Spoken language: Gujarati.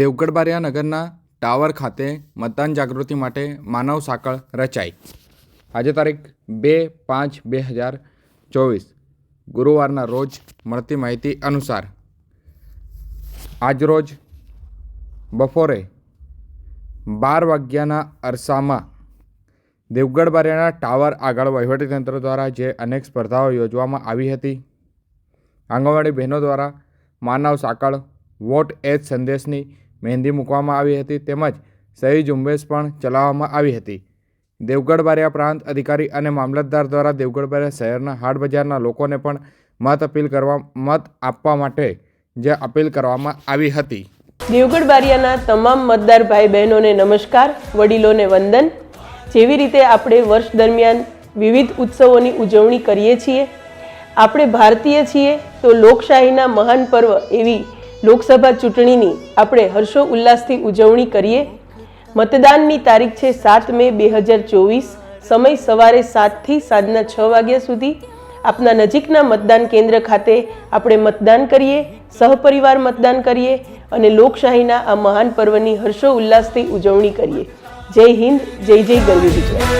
દેવગઢ બારિયા નગરના ટાવર ખાતે મતદાન જાગૃતિ માટે માનવ સાંકળ રચાઈ। આજે તારીખ 2/5/2024 ગુરુવારના રોજ મળતી માહિતી અનુસાર આજરોજ બપોરે 12 વાગ્યાના અરસામાં દેવગઢ બારિયાના ટાવર આગળ વહીવટીતંત્ર દ્વારા જે અનેક સ્પર્ધાઓ યોજવામાં આવી હતી। આંગણવાડી બહેનો દ્વારા માનવ સાંકળ, વોટ એજ સંદેશની મહેંદી મૂકવામાં આવી હતી તેમજ સહી ઝુંબેશ પણ ચલાવવામાં આવી હતી। દેવગઢ બારિયા પ્રાંત અધિકારી અને મામલતદાર દ્વારા દેવગઢ બારિયા શહેરના હાટ બજારના લોકોને પણ મત આપવા માટે જે અપીલ કરવામાં આવી હતી। દેવગઢ બારિયાના તમામ મતદાર ભાઈ બહેનોને નમસ્કાર, વડીલોને વંદન। જેવી રીતે આપણે વર્ષ દરમિયાન વિવિધ ઉત્સવોની ઉજવણી કરીએ છીએ, આપણે ભારતીય છીએ તો લોકશાહીના મહાન પર્વ એવી લોકસભા ચૂંટણીની આપણે હર્ષો ઉલ્લાસથી ઉજવણી કરીએ। મતદાનની તારીખ છે 7 મે 2024, સમય સવારે 7 થી સાંજના 6 વાગ્યા સુધી। આપના નજીકના મતદાન કેન્દ્ર ખાતે આપણે મતદાન કરીએ, સહપરિવાર મતદાન કરીએ અને લોકશાહીના આ મહાન પર્વની હર્ષો ઉલ્લાસથી ઉજવણી કરીએ। જય હિન્દ, જય જય ગરવી ગુજરાત।